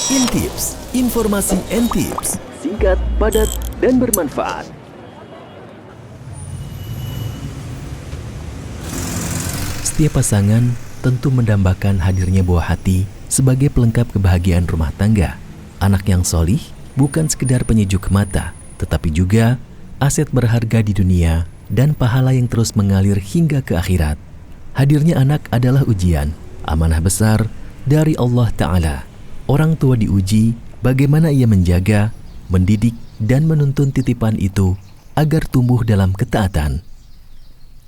Intips, informasi and tips, singkat, padat, dan bermanfaat. Setiap pasangan tentu mendambakan hadirnya buah hati sebagai pelengkap kebahagiaan rumah tangga. Anak yang solih bukan sekedar penyejuk mata, tetapi juga aset berharga di dunia dan pahala yang terus mengalir hingga ke akhirat. Hadirnya anak adalah ujian, amanah besar dari Allah Ta'ala. Orang tua diuji bagaimana ia menjaga, mendidik, dan menuntun titipan itu agar tumbuh dalam ketaatan.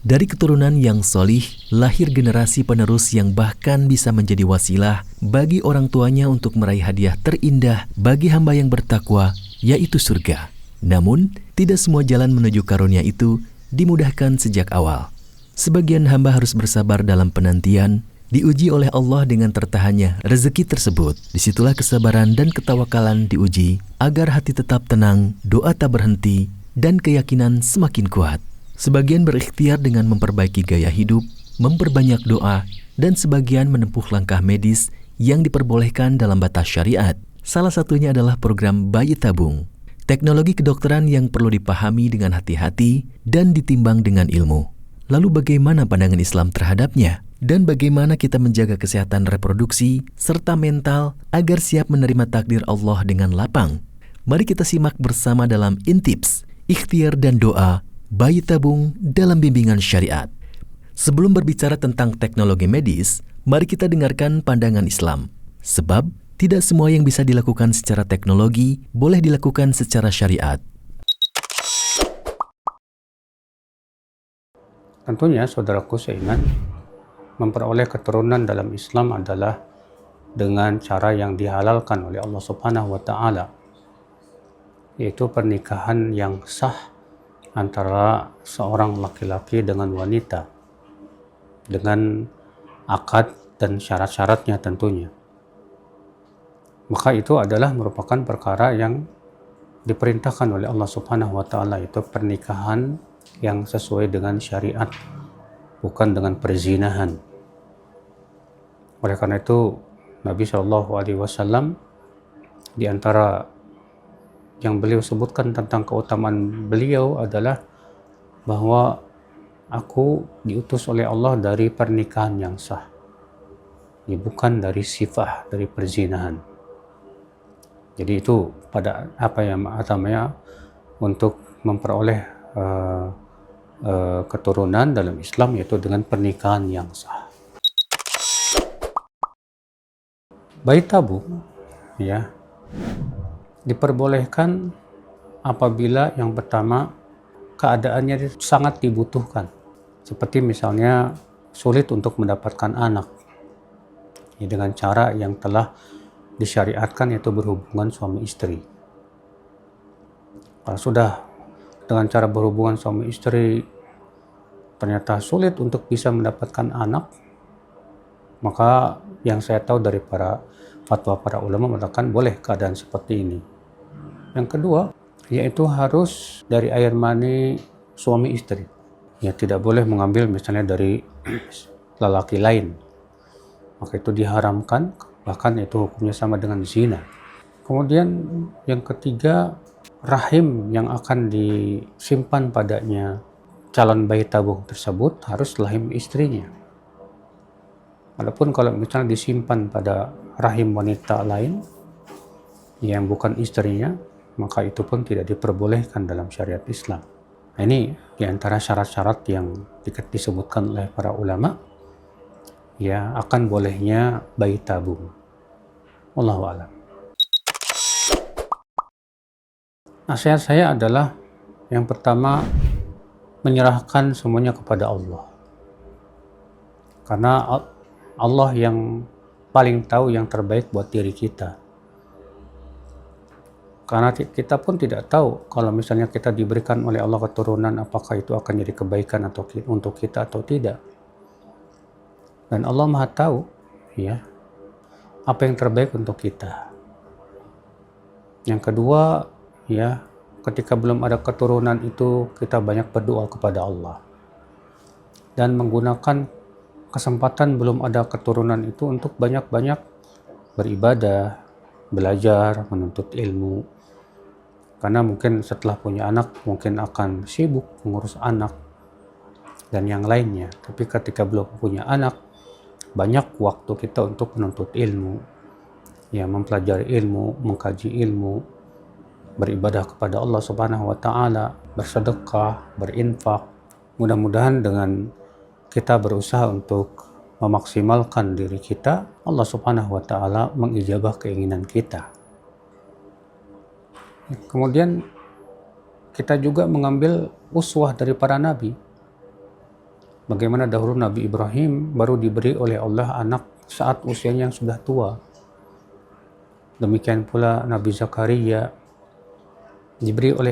Dari keturunan yang solih, lahir generasi penerus yang bahkan bisa menjadi wasilah bagi orang tuanya untuk meraih hadiah terindah bagi hamba yang bertakwa, yaitu surga. Namun, tidak semua jalan menuju karunia itu dimudahkan sejak awal. Sebagian hamba harus bersabar dalam penantian, diuji oleh Allah dengan tertahannya rezeki tersebut. Disitulah kesabaran dan ketawakalan diuji, agar hati tetap tenang, doa tak berhenti, dan keyakinan semakin kuat. Sebagian berikhtiar dengan memperbaiki gaya hidup, memperbanyak doa, dan sebagian menempuh langkah medis yang diperbolehkan dalam batas syariat. Salah satunya adalah program bayi tabung, teknologi kedokteran yang perlu dipahami dengan hati-hati dan ditimbang dengan ilmu. Lalu bagaimana pandangan Islam terhadapnya? Dan bagaimana kita menjaga kesehatan reproduksi serta mental agar siap menerima takdir Allah dengan lapang? Mari kita simak bersama dalam Intips, Ikhtiar dan Doa Bayi tabung dalam bimbingan syariat. Sebelum berbicara tentang teknologi medis, mari kita dengarkan pandangan Islam. Sebab tidak semua yang bisa dilakukan secara teknologi boleh dilakukan secara syariat. Tentunya saudaraku seiman, memperoleh keturunan dalam Islam adalah dengan cara yang dihalalkan oleh Allah Subhanahu wa Ta'ala, yaitu pernikahan yang sah antara seorang laki-laki dengan wanita dengan akad dan syarat-syaratnya tentunya. Maka itu adalah merupakan perkara yang diperintahkan oleh Allah Subhanahu wa Ta'ala, itu pernikahan yang sesuai dengan syariat, bukan dengan perzinahan. Oleh karena itu Nabi SAW di antara yang beliau sebutkan tentang keutamaan beliau adalah bahwa aku diutus oleh Allah dari pernikahan yang sah, ya, bukan dari sifah, dari perzinahan. Jadi itu pada apa yang namanya untuk memperoleh keturunan dalam Islam, yaitu dengan pernikahan yang sah. Bayi tabung, ya, diperbolehkan apabila yang pertama keadaannya sangat dibutuhkan, seperti misalnya sulit untuk mendapatkan anak, ya, dengan cara yang telah disyariatkan, yaitu berhubungan suami istri. Kalau sudah dengan cara berhubungan suami istri ternyata sulit untuk bisa mendapatkan anak, maka yang saya tahu dari para fatwa para ulama mengatakan boleh keadaan seperti ini. Yang kedua, yaitu harus dari air mani suami istri. Ya, tidak boleh mengambil misalnya dari lelaki lain. Maka itu diharamkan, bahkan itu hukumnya sama dengan zina. Kemudian yang ketiga, rahim yang akan disimpan padanya calon bayi tabung tersebut harus rahim istrinya. Adapun kalau misalnya disimpan pada rahim wanita lain yang bukan istrinya, maka itu pun tidak diperbolehkan dalam syariat Islam. Nah, ini diantara syarat-syarat yang disebutkan oleh para ulama, ya, akan bolehnya bayi tabung. Wallahu a'lam. Nasihat saya adalah yang pertama, menyerahkan semuanya kepada Allah. Karena Allah yang paling tahu yang terbaik buat diri kita. Karena kita pun tidak tahu kalau misalnya kita diberikan oleh Allah keturunan, apakah itu akan jadi kebaikan atau untuk kita atau tidak. Dan Allah Maha tahu, ya, apa yang terbaik untuk kita. Yang kedua, ya, ketika belum ada keturunan itu kita banyak berdoa kepada Allah dan menggunakan kesempatan belum ada keturunan itu untuk banyak-banyak beribadah, belajar, menuntut ilmu. Karena mungkin setelah punya anak mungkin akan sibuk mengurus anak dan yang lainnya. Tapi ketika belum punya anak, banyak waktu kita untuk menuntut ilmu, ya, mempelajari ilmu, mengkaji ilmu, beribadah kepada Allah Subhanahu wa taala, bersedekah, berinfak. Mudah-mudahan dengan kita berusaha untuk memaksimalkan diri kita, Allah Subhanahu wa taala mengijabah keinginan kita. Kemudian kita juga mengambil uswah dari para nabi. Bagaimana dahulu Nabi Ibrahim baru diberi oleh Allah anak saat usianya yang sudah tua. Demikian pula Nabi Zakaria diberi oleh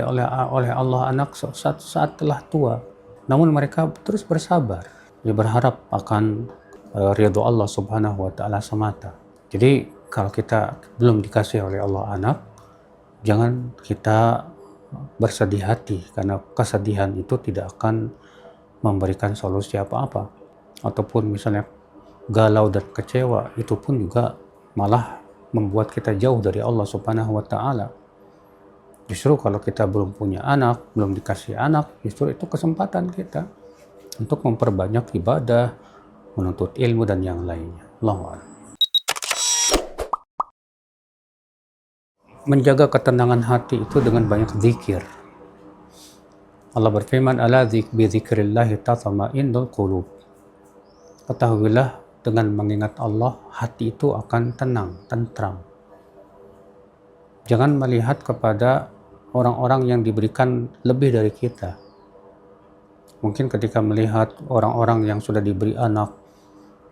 Allah anak saat telah tua. Namun mereka terus bersabar. Dia berharap akan ridho Allah Subhanahu wa taala semata. Jadi kalau kita belum dikasih oleh Allah anak, jangan kita bersedih hati, karena kesedihan itu tidak akan memberikan solusi apa-apa. Ataupun misalnya galau dan kecewa, itu pun juga malah membuat kita jauh dari Allah Subhanahu wa taala. Justru kalau kita belum punya anak, belum dikasih anak, justru itu kesempatan kita untuk memperbanyak ibadah, menuntut ilmu dan yang lainnya. Allahu a'lam. Menjaga ketenangan hati itu dengan banyak zikir. Allah berfirman, ala bi dzikrillahi tatma'innul qulub. Ketahuilah, dengan mengingat Allah, hati itu akan tenang, tentram. Jangan melihat kepada orang-orang yang diberikan lebih dari kita. Mungkin ketika melihat orang-orang yang sudah diberi anak,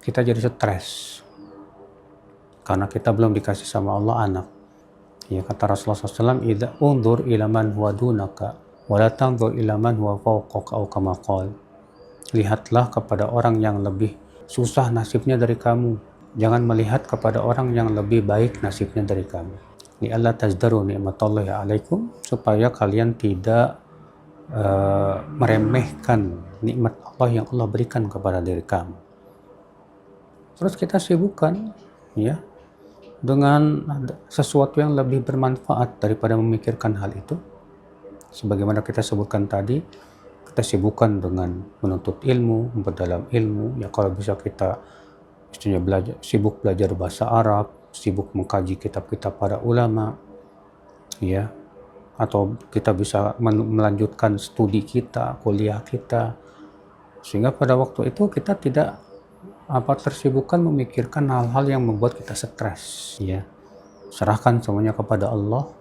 kita jadi stres karena kita belum dikasih sama Allah anak. Ya, kata Rasulullah SAW, idza undur ila man huwa dunaka wa la tanzur ila man huwa fawqaka, au kama qala. Lihatlah kepada orang yang lebih susah nasibnya dari kamu, jangan melihat kepada orang yang lebih baik nasibnya dari kamu. Li alla tazdaru ni'matallahi alaikum, supaya kalian tidak meremehkan nikmat Allah yang Allah berikan kepada diri kamu. Terus kita sibukkan, ya, dengan sesuatu yang lebih bermanfaat daripada memikirkan hal itu. Sebagaimana kita sebutkan tadi, kita sibukkan dengan menuntut ilmu, memperdalam ilmu. Ya, kalau bisa kita istilahnya sibuk belajar bahasa Arab, sibuk mengkaji kitab-kitab para ulama, ya, atau kita bisa melanjutkan studi kita, kuliah kita, sehingga pada waktu itu kita tidak tersibukkan memikirkan hal-hal yang membuat kita stres. Ya, serahkan semuanya kepada Allah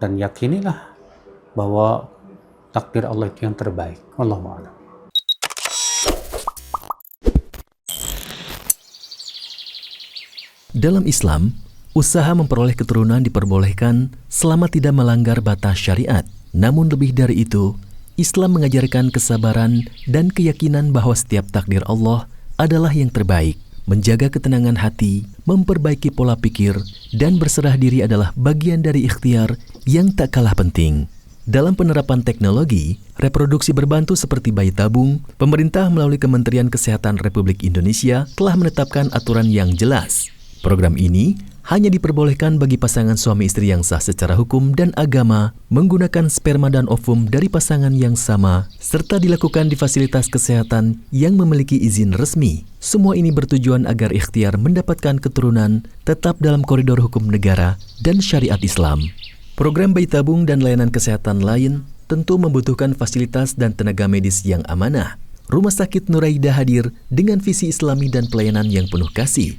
dan yakinilah bahwa takdir Allah itu yang terbaik. Wallahu a'lam. Dalam Islam, usaha memperoleh keturunan diperbolehkan selama tidak melanggar batas syariat. Namun lebih dari itu, Islam mengajarkan kesabaran dan keyakinan bahwa setiap takdir Allah adalah yang terbaik. Menjaga ketenangan hati, memperbaiki pola pikir, dan berserah diri adalah bagian dari ikhtiar yang tak kalah penting. Dalam penerapan teknologi, reproduksi berbantu seperti bayi tabung, pemerintah melalui Kementerian Kesehatan Republik Indonesia telah menetapkan aturan yang jelas. Program ini hanya diperbolehkan bagi pasangan suami istri yang sah secara hukum dan agama, menggunakan sperma dan ovum dari pasangan yang sama, serta dilakukan di fasilitas kesehatan yang memiliki izin resmi. Semua ini bertujuan agar ikhtiar mendapatkan keturunan tetap dalam koridor hukum negara dan syariat Islam. Program bayi tabung dan layanan kesehatan lain tentu membutuhkan fasilitas dan tenaga medis yang amanah. Rumah Sakit Nur Aidah hadir dengan visi Islami dan pelayanan yang penuh kasih.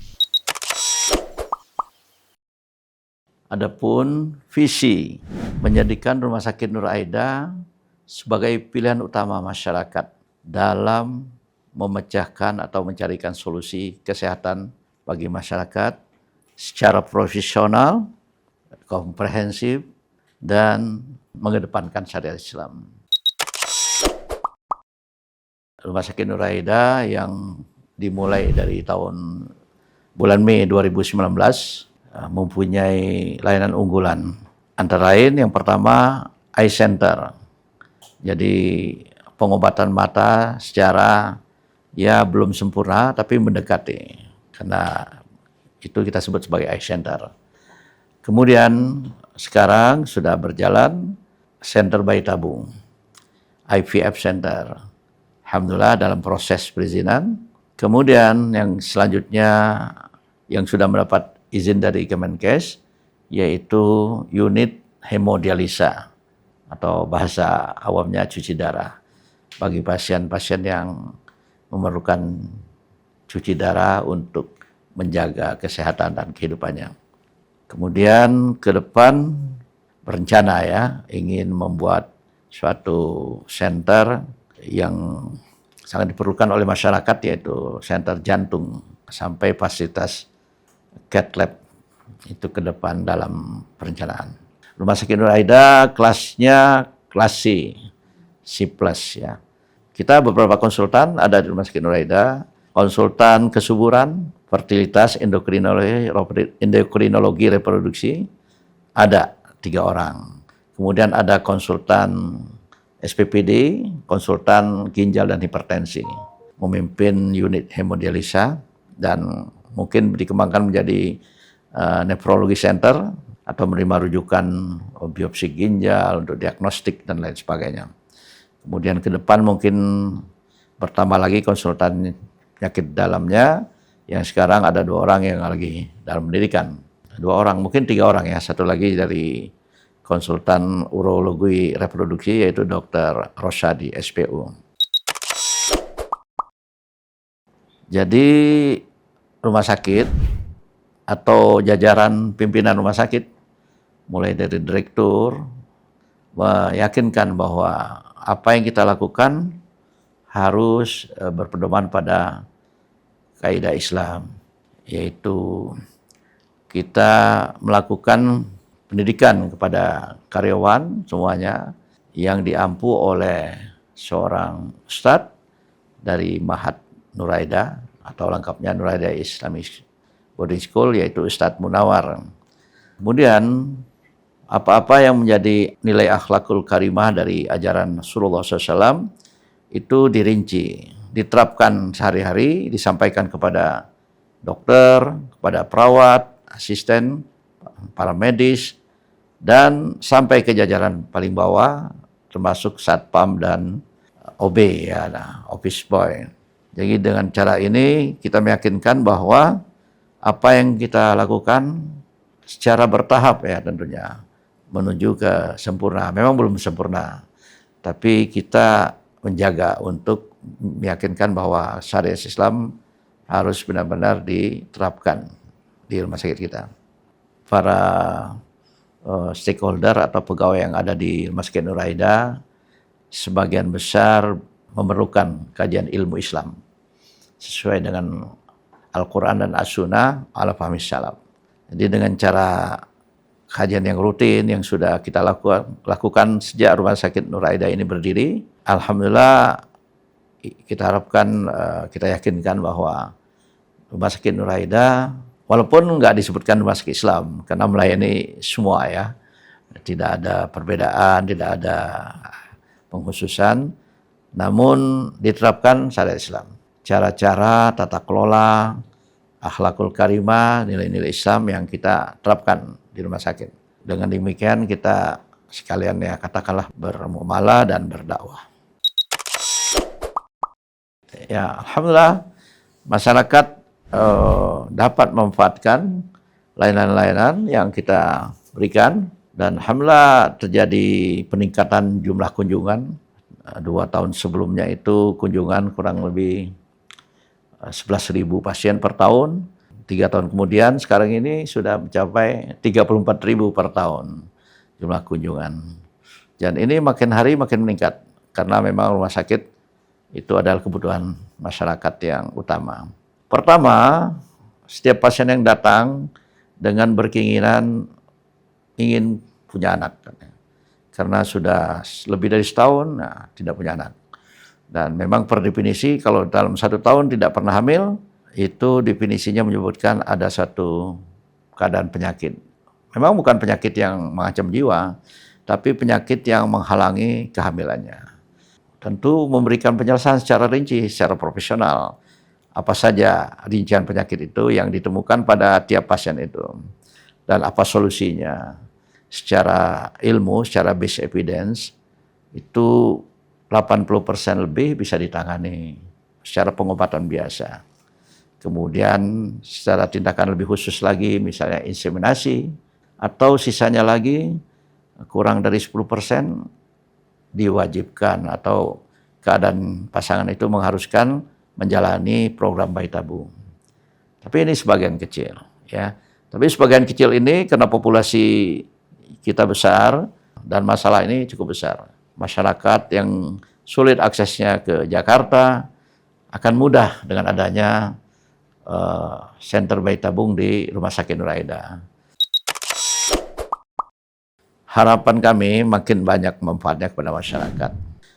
Adapun visi menjadikan Rumah Sakit Nur Aidah sebagai pilihan utama masyarakat dalam memecahkan atau mencarikan solusi kesehatan bagi masyarakat secara profesional, komprehensif, dan mengedepankan syariat Islam. Rumah Sakit Nur Aidah yang dimulai dari bulan Mei 2019 mempunyai layanan unggulan. Antara lain yang pertama eye center. Jadi pengobatan mata secara belum sempurna tapi mendekati. Karena itu kita sebut sebagai eye center. Kemudian sekarang sudah berjalan Center Bayi Tabung, IVF Center. Alhamdulillah dalam proses perizinan. Kemudian yang selanjutnya yang sudah mendapat izin dari Kemenkes, yaitu unit hemodialisa atau bahasa awamnya cuci darah bagi pasien-pasien yang memerlukan cuci darah untuk menjaga kesehatan dan kehidupannya. Kemudian ke depan berencana ya ingin membuat suatu center yang sangat diperlukan oleh masyarakat, yaitu center jantung sampai fasilitas cath lab itu ke depan dalam perencanaan. Rumah Sakit Nur Aida kelasnya kelas C plus ya. Kita beberapa konsultan ada di Rumah Sakit Nur Aida, konsultan kesuburan, fertilitas, endokrinologi reproduksi, ada 3 orang. Kemudian ada konsultan SPPD, konsultan ginjal dan hipertensi, memimpin unit hemodialisa, dan mungkin dikembangkan menjadi nefrologi center atau menerima rujukan biopsi ginjal untuk diagnostik dan lain sebagainya. Kemudian ke depan mungkin bertambah lagi konsultan penyakit dalamnya, yang sekarang ada 2 orang yang lagi dalam pendidikan. 2 orang, mungkin 3 orang ya. Satu lagi dari konsultan urologi reproduksi, yaitu Dr. Rosyadi, SPU. Jadi rumah sakit atau jajaran pimpinan rumah sakit, mulai dari direktur, meyakinkan bahwa apa yang kita lakukan harus berpedoman pada kaidah Islam, yaitu kita melakukan pendidikan kepada karyawan semuanya yang diampu oleh seorang ustadz dari Mahat Nur Aida atau lengkapnya Nur Aida Islamic Boarding School, yaitu Ustadz Munawar. Kemudian apa-apa yang menjadi nilai akhlakul karimah dari ajaran Rasulullah SAW itu dirinci, diterapkan sehari-hari, disampaikan kepada dokter, kepada perawat, asisten, para medis, dan sampai ke jajaran paling bawah, termasuk satpam dan OB, ya, office boy. Jadi dengan cara ini kita meyakinkan bahwa apa yang kita lakukan secara bertahap ya tentunya menuju ke sempurna. Memang belum sempurna, tapi kita menjaga untuk meyakinkan bahwa syariat Islam harus benar-benar diterapkan di rumah sakit kita. Para stakeholder atau pegawai yang ada di Rumah Sakit Nur Aida sebagian besar memerlukan kajian ilmu Islam sesuai dengan Al-Quran dan As-Sunnah ala fahmi salaf. Jadi dengan cara kajian yang rutin yang sudah kita lakukan sejak Rumah Sakit Nur Aida ini berdiri, alhamdulillah kita harapkan, kita yakinkan bahwa Rumah Sakit Nur Aida, walaupun nggak disebutkan Rumah Sakit Islam, karena melayani semua ya, tidak ada perbedaan, tidak ada pengkhususan, namun diterapkan syariat Islam. Cara-cara, tata kelola, akhlakul karimah, nilai-nilai Islam yang kita terapkan di rumah sakit. Dengan demikian kita sekalian ya katakanlah bermuamalah dan berdakwah. Ya, alhamdulillah masyarakat dapat memanfaatkan layanan-layanan yang kita berikan, dan alhamdulillah terjadi peningkatan jumlah kunjungan. 2 tahun sebelumnya itu kunjungan kurang lebih 11.000 pasien per tahun. 3 tahun kemudian sekarang ini sudah mencapai 34.000 per tahun jumlah kunjungan. Dan ini makin hari makin meningkat karena memang rumah sakit itu adalah kebutuhan masyarakat yang utama. Pertama, setiap pasien yang datang dengan berkeinginan ingin punya anak. Karena sudah lebih dari setahun, tidak punya anak. Dan memang per definisi kalau dalam 1 tahun tidak pernah hamil, itu definisinya menyebutkan ada satu keadaan penyakit. Memang bukan penyakit yang mengancam jiwa, tapi penyakit yang menghalangi kehamilannya. Tentu memberikan penjelasan secara rinci, secara profesional. Apa saja rincian penyakit itu yang ditemukan pada tiap pasien itu. dan apa solusinya. Secara ilmu, secara base evidence, itu 80% lebih bisa ditangani secara pengobatan biasa. Kemudian secara tindakan lebih khusus lagi, misalnya inseminasi, atau sisanya lagi kurang dari 10% diwajibkan atau keadaan pasangan itu mengharuskan menjalani program bayi tabung. Tapi ini sebagian kecil, ya. Tapi sebagian kecil ini karena populasi kita besar dan masalah ini cukup besar. Masyarakat yang sulit aksesnya ke Jakarta akan mudah dengan adanya center bayi tabung di Rumah Sakit Nur Aida. Harapan kami makin banyak manfaatnya kepada masyarakat.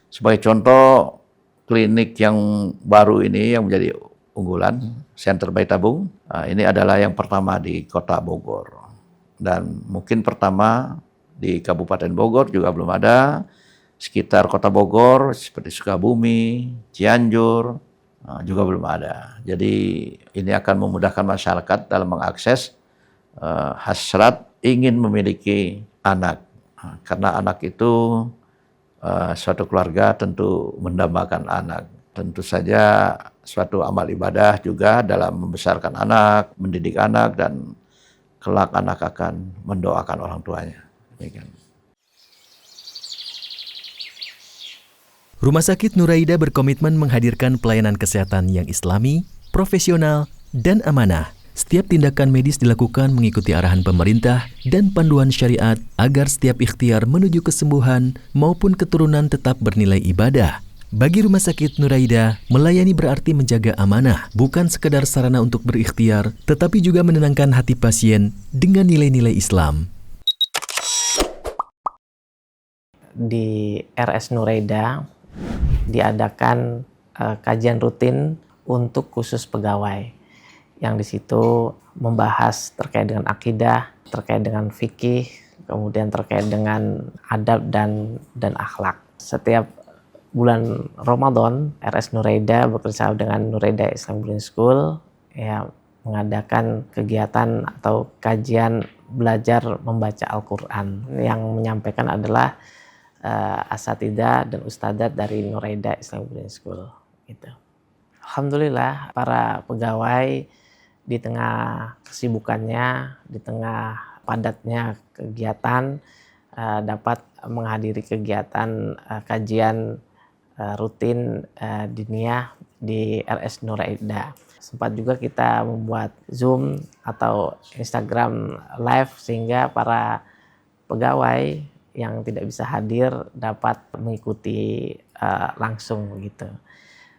Sebagai contoh, klinik yang baru ini yang menjadi unggulan, center bayi tabung, ini adalah yang pertama di Kota Bogor. Dan mungkin pertama di Kabupaten Bogor juga belum ada. Sekitar Kota Bogor seperti Sukabumi, Cianjur juga belum ada. Jadi ini akan memudahkan masyarakat dalam mengakses hasrat ingin memiliki anak. Karena anak itu suatu keluarga tentu mendambakan anak. Tentu saja suatu amal ibadah juga dalam membesarkan anak, mendidik anak, dan kelak anak akan mendoakan orang tuanya. Demikian. Rumah Sakit Nur Aida berkomitmen menghadirkan pelayanan kesehatan yang islami, profesional, dan amanah. Setiap tindakan medis dilakukan mengikuti arahan pemerintah dan panduan syariat agar setiap ikhtiar menuju kesembuhan maupun keturunan tetap bernilai ibadah. Bagi Rumah Sakit Nur Aida, melayani berarti menjaga amanah, bukan sekedar sarana untuk berikhtiar, tetapi juga menenangkan hati pasien dengan nilai-nilai Islam. Di RS Nur Aida diadakan kajian rutin untuk khusus pegawai, yang di situ membahas terkait dengan akidah, terkait dengan fikih, kemudian terkait dengan adab dan akhlak. Setiap bulan Ramadan, RS Nur Aida bekerjasama dengan Nur Aida Islamic Boarding School ya mengadakan kegiatan atau kajian belajar membaca Al-Quran. Yang menyampaikan adalah asatidzah dan ustadzat dari Nur Aida Islamic Boarding School. Gitu. Alhamdulillah para pegawai di tengah kesibukannya, di tengah padatnya kegiatan, dapat menghadiri kegiatan kajian rutin diniyah di RS Nur Aida. Sempat juga kita membuat Zoom atau Instagram Live sehingga para pegawai yang tidak bisa hadir dapat mengikuti langsung gitu.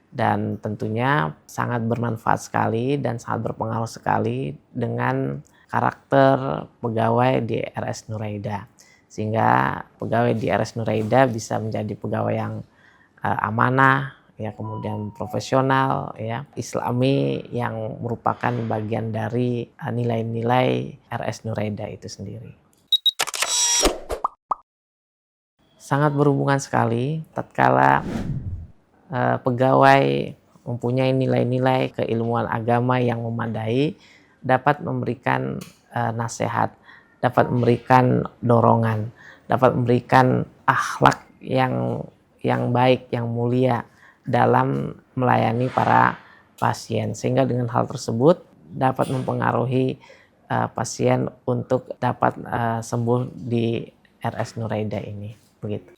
Dan tentunya sangat bermanfaat sekali dan sangat berpengaruh sekali dengan karakter pegawai di RS Nur Aida. Sehingga pegawai di RS Nur Aida bisa menjadi pegawai yang amanah, ya, kemudian profesional, ya, islami, yang merupakan bagian dari nilai-nilai RS Nur Aida itu sendiri. Sangat berhubungan sekali tatkala pegawai mempunyai nilai-nilai keilmuan agama yang memadai, dapat memberikan nasihat, dapat memberikan dorongan, dapat memberikan akhlak yang baik, yang mulia dalam melayani para pasien. Sehingga dengan hal tersebut dapat mempengaruhi pasien untuk dapat sembuh di RS Nur Aida ini. Begitu.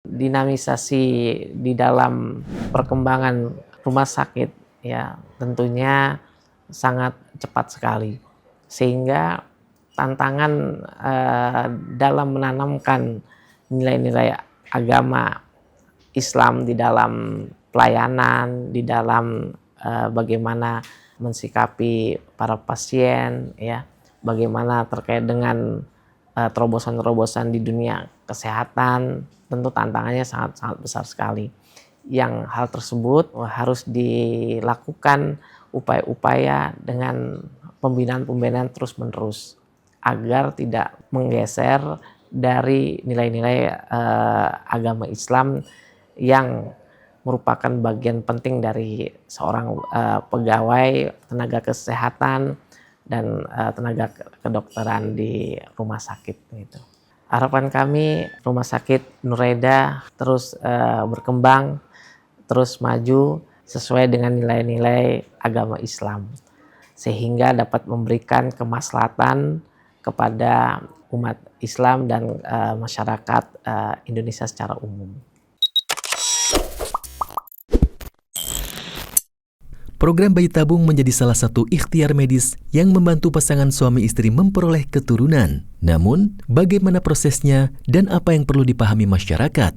Dinamisasi di dalam perkembangan rumah sakit ya tentunya sangat cepat sekali, sehingga tantangan dalam menanamkan nilai-nilai agama Islam di dalam pelayanan, di dalam bagaimana mensikapi para pasien, ya, bagaimana terkait dengan terobosan-terobosan di dunia kesehatan, tentu tantangannya sangat besar sekali. Yang hal tersebut harus dilakukan upaya-upaya dengan pembinaan-pembinaan terus-menerus agar tidak menggeser dari nilai-nilai agama Islam yang merupakan bagian penting dari seorang pegawai tenaga kesehatan dan tenaga kedokteran di rumah sakit gitu. Harapan kami rumah sakit Nureda terus berkembang, terus maju sesuai dengan nilai-nilai agama Islam, sehingga dapat memberikan kemaslahatan kepada umat Islam dan masyarakat Indonesia secara umum. Program bayi tabung menjadi salah satu ikhtiar medis yang membantu pasangan suami istri memperoleh keturunan. Namun, bagaimana prosesnya dan apa yang perlu dipahami masyarakat?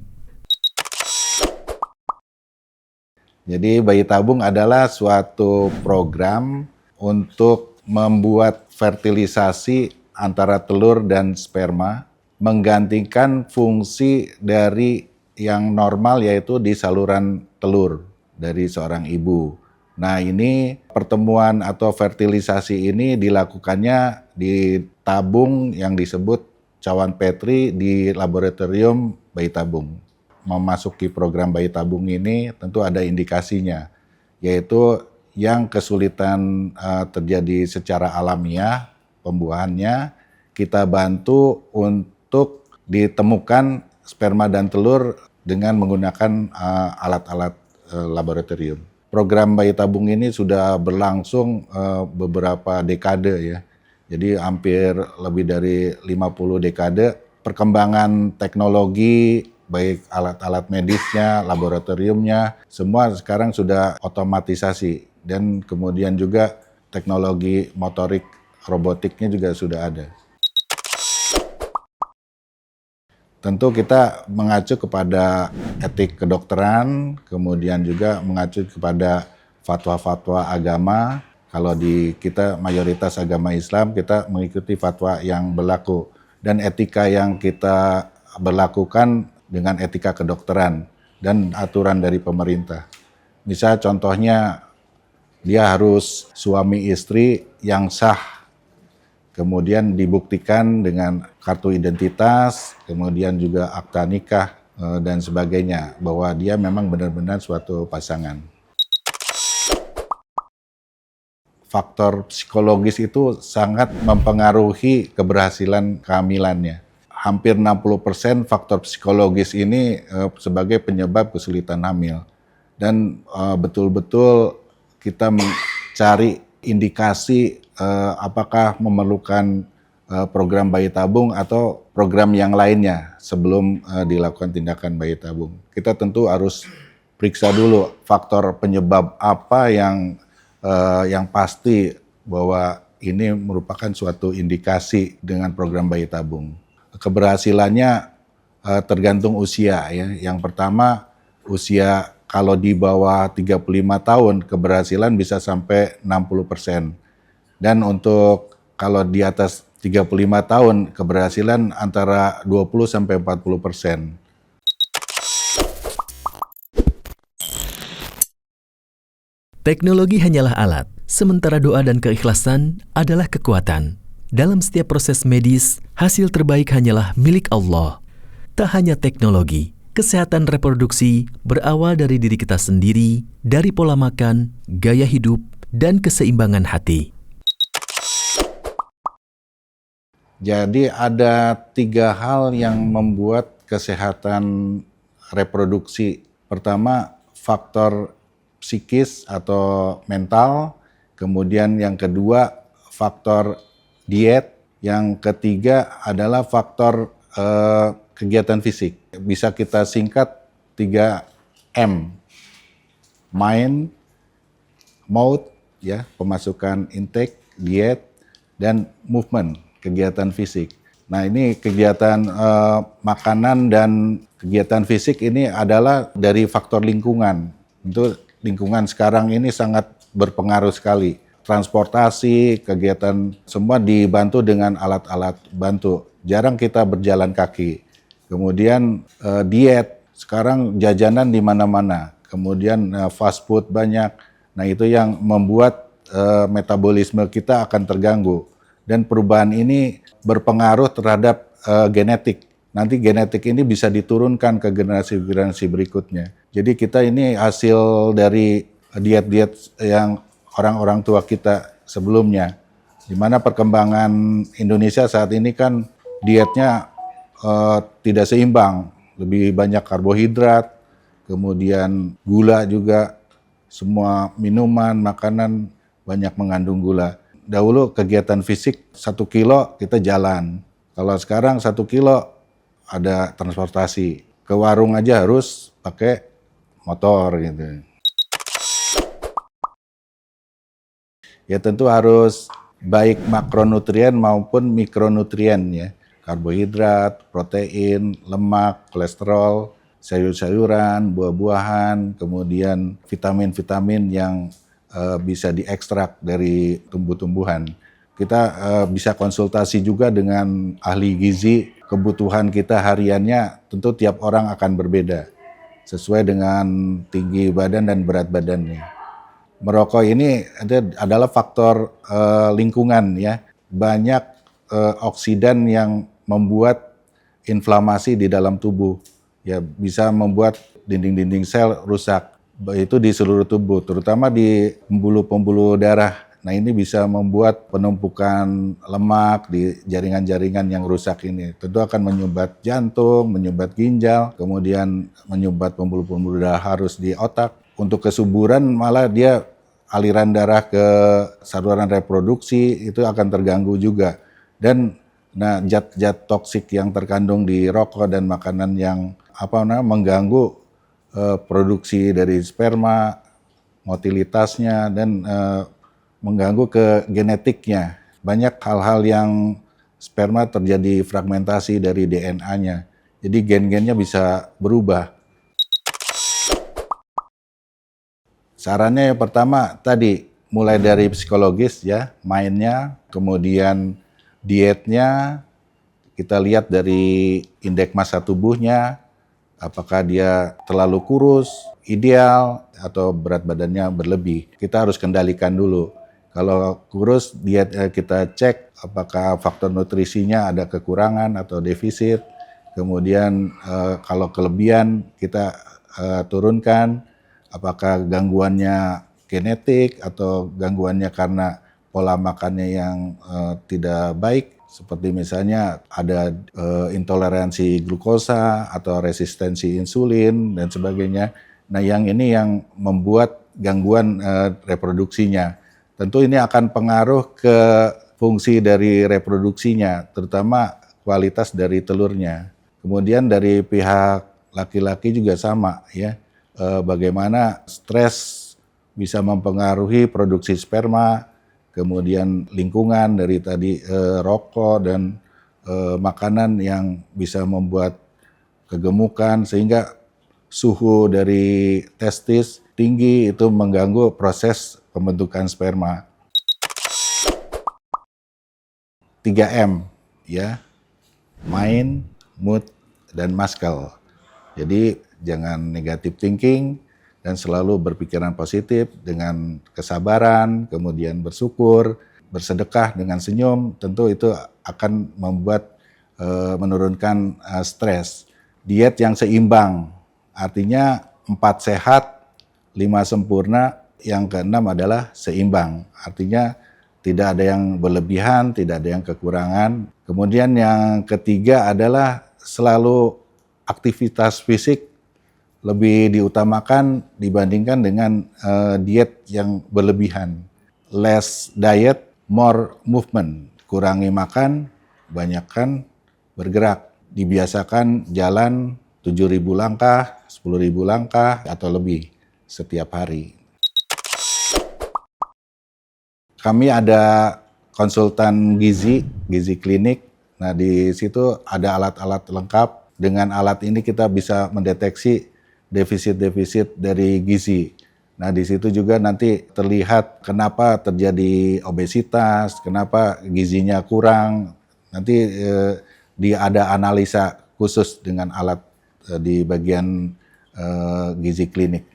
Jadi bayi tabung adalah suatu program untuk membuat fertilisasi antara telur dan sperma, menggantikan fungsi dari yang normal yaitu di saluran telur dari seorang ibu. Nah, ini pertemuan atau fertilisasi ini dilakukannya di tabung yang disebut cawan Petri di laboratorium bayi tabung. Memasuki program bayi tabung ini tentu ada indikasinya, yaitu yang kesulitan terjadi secara alamiah pembuahannya, kita bantu untuk ditemukan sperma dan telur dengan menggunakan alat-alat laboratorium. Program bayi tabung ini sudah berlangsung beberapa dekade ya. Jadi hampir lebih dari 50 dekade. Perkembangan teknologi, baik alat-alat medisnya, laboratoriumnya, semua sekarang sudah otomatisasi. Dan kemudian juga teknologi motorik robotiknya juga sudah ada. Tentu kita mengacu kepada etik kedokteran, kemudian juga mengacu kepada fatwa-fatwa agama. Kalau di kita mayoritas agama Islam, kita mengikuti fatwa yang berlaku. Dan etika yang kita berlakukan dengan etika kedokteran dan aturan dari pemerintah. Misal contohnya, dia harus suami istri yang sah. Kemudian dibuktikan dengan kartu identitas, kemudian juga akta nikah, dan sebagainya, bahwa dia memang benar-benar suatu pasangan. Faktor psikologis itu sangat mempengaruhi keberhasilan kehamilannya. Hampir 60% faktor psikologis ini sebagai penyebab kesulitan hamil. Dan betul-betul kita mencari indikasi apakah memerlukan program bayi tabung atau program yang lainnya sebelum dilakukan tindakan bayi tabung. Kita tentu harus periksa dulu faktor penyebab apa yang pasti bahwa ini merupakan suatu indikasi dengan program bayi tabung. Keberhasilannya tergantung usia ya. Yang pertama, usia kalau di bawah 35 tahun keberhasilan bisa sampai 60%. Dan untuk kalau di atas 35 tahun keberhasilan antara 20 sampai 40%. Teknologi hanyalah alat, sementara doa dan keikhlasan adalah kekuatan. Dalam setiap proses medis, hasil terbaik hanyalah milik Allah. Tak hanya teknologi, kesehatan reproduksi berawal dari diri kita sendiri, dari pola makan, gaya hidup, dan keseimbangan hati. Jadi ada 3 hal yang membuat kesehatan reproduksi. Pertama, faktor psikis atau mental. Kemudian yang kedua, faktor diet. Yang ketiga adalah faktor kegiatan fisik. Bisa kita singkat 3M. Mind, mouth, ya, pemasukan intake, diet, dan movement, kegiatan fisik. Nah, ini kegiatan makanan dan kegiatan fisik ini adalah dari faktor lingkungan. Itu lingkungan sekarang ini sangat berpengaruh sekali. Transportasi, kegiatan semua dibantu dengan alat-alat bantu. Jarang kita berjalan kaki. Kemudian diet, sekarang jajanan di mana-mana. Kemudian fast food banyak. Nah, itu yang membuat metabolisme kita akan terganggu. Dan perubahan ini berpengaruh terhadap genetik. Nanti genetik ini bisa diturunkan ke generasi-generasi berikutnya. Jadi kita ini hasil dari diet-diet yang orang-orang tua kita sebelumnya. Di mana perkembangan Indonesia saat ini kan dietnya tidak seimbang, lebih banyak karbohidrat, kemudian gula juga, semua minuman, makanan banyak mengandung gula. Dahulu kegiatan fisik 1 kilo kita jalan, kalau sekarang 1 kilo ada transportasi. Ke warung aja harus pakai motor gitu. Ya tentu harus baik makronutrien maupun mikronutrien ya. Karbohidrat, protein, lemak, kolesterol, sayur-sayuran, buah-buahan, kemudian vitamin-vitamin yang bisa diekstrak dari tumbuh-tumbuhan. Kita bisa konsultasi juga dengan ahli gizi, kebutuhan kita hariannya tentu tiap orang akan berbeda, sesuai dengan tinggi badan dan berat badannya. Merokok ini adalah faktor lingkungan ya, banyak oksidan yang membuat inflamasi di dalam tubuh, ya bisa membuat dinding-dinding sel rusak, itu di seluruh tubuh, terutama di pembuluh-pembuluh darah. Nah ini bisa membuat penumpukan lemak di jaringan-jaringan yang rusak ini. Tentu akan menyumbat jantung, menyumbat ginjal, kemudian menyumbat pembuluh-pembuluh darah harus di otak. Untuk kesuburan malah dia aliran darah ke saluran reproduksi itu akan terganggu juga. Dan zat-zat toksik yang terkandung di rokok dan makanan yang mengganggu produksi dari sperma, motilitasnya, dan mengganggu ke genetiknya. Banyak hal-hal yang sperma terjadi fragmentasi dari DNA-nya. Jadi gen-gennya bisa berubah. Sarannya yang pertama tadi mulai dari psikologis ya, mainnya, kemudian dietnya, kita lihat dari indeks massa tubuhnya, apakah dia terlalu kurus, ideal, atau berat badannya berlebih. Kita harus kendalikan dulu. Kalau kurus, diet kita cek apakah faktor nutrisinya ada kekurangan atau defisit. Kemudian kalau kelebihan kita turunkan. Apakah gangguannya genetik atau gangguannya karena pola makannya yang tidak baik, seperti misalnya ada intoleransi glukosa atau resistensi insulin dan sebagainya. Nah yang ini yang membuat gangguan reproduksinya. Tentu ini akan pengaruh ke fungsi dari reproduksinya, terutama kualitas dari telurnya. Kemudian dari pihak laki-laki juga sama ya. Bagaimana stres bisa mempengaruhi produksi sperma, kemudian lingkungan dari tadi rokok dan makanan yang bisa membuat kegemukan, sehingga suhu dari testis tinggi itu mengganggu proses pembentukan sperma. 3M ya, mind, mood, dan muscle. Jadi jangan negative thinking dan selalu berpikiran positif dengan kesabaran, kemudian bersyukur, bersedekah dengan senyum, tentu itu akan membuat menurunkan stres. Diet yang seimbang, artinya 4 sehat, 5 sempurna, yang ke-6 adalah seimbang. Artinya tidak ada yang berlebihan, tidak ada yang kekurangan. Kemudian yang ketiga adalah selalu aktivitas fisik lebih diutamakan dibandingkan dengan diet yang berlebihan. Less diet, more movement. Kurangi makan, banyakkan bergerak. Dibiasakan jalan 7.000 langkah, 10.000 langkah, atau lebih setiap hari. Kami ada konsultan gizi klinik. Nah, di situ ada alat-alat lengkap. Dengan alat ini kita bisa mendeteksi defisit-defisit dari gizi. Nah, di situ juga nanti terlihat kenapa terjadi obesitas, kenapa gizinya kurang. Nanti ada analisa khusus dengan alat di bagian gizi klinik.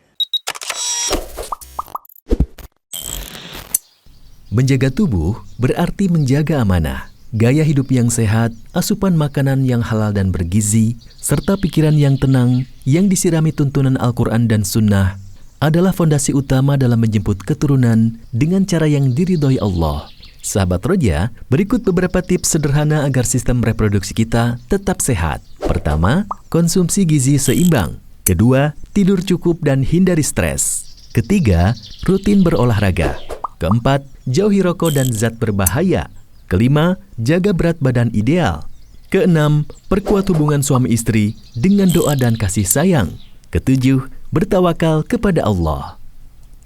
Menjaga tubuh berarti menjaga amanah. Gaya hidup yang sehat, asupan makanan yang halal dan bergizi, serta pikiran yang tenang yang disirami tuntunan Al-Quran dan Sunnah adalah fondasi utama dalam menjemput keturunan dengan cara yang diridhoi Allah. Sahabat Roja, berikut beberapa tips sederhana agar sistem reproduksi kita tetap sehat. Pertama, konsumsi gizi seimbang. Kedua, tidur cukup dan hindari stres. Ketiga, rutin berolahraga. Keempat, jauhi rokok dan zat berbahaya. Kelima, jaga berat badan ideal. Keenam, perkuat hubungan suami istri dengan doa dan kasih sayang. Ketujuh, bertawakal kepada Allah.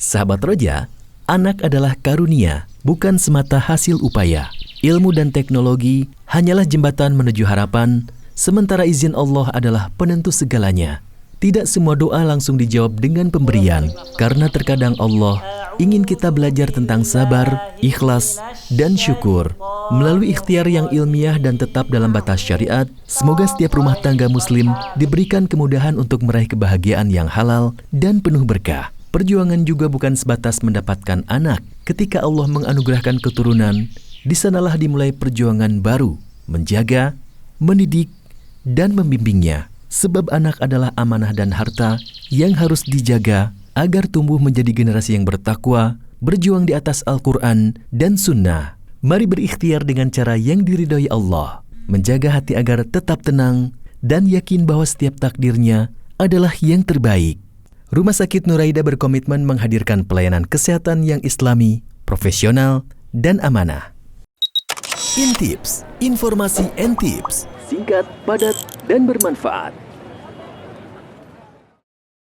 Sahabat Roja, anak adalah karunia, bukan semata hasil upaya. Ilmu dan teknologi hanyalah jembatan menuju harapan, sementara izin Allah adalah penentu segalanya. Tidak semua doa langsung dijawab dengan pemberian, karena terkadang Allah ingin kita belajar tentang sabar, ikhlas, dan syukur. Melalui ikhtiar yang ilmiah dan tetap dalam batas syariat, semoga setiap rumah tangga muslim diberikan kemudahan untuk meraih kebahagiaan yang halal dan penuh berkah. Perjuangan juga bukan sebatas mendapatkan anak. Ketika Allah menganugerahkan keturunan, di sanalah dimulai perjuangan baru, menjaga, mendidik, dan membimbingnya. Sebab anak adalah amanah dan harta yang harus dijaga agar tumbuh menjadi generasi yang bertakwa, berjuang di atas Al-Quran dan Sunnah. Mari berikhtiar dengan cara yang diridhoi Allah, menjaga hati agar tetap tenang, dan yakin bahwa setiap takdirnya adalah yang terbaik. Rumah Sakit Nuraida berkomitmen menghadirkan pelayanan kesehatan yang islami, profesional, dan amanah. Intips, informasi and tips, singkat, padat, dan bermanfaat.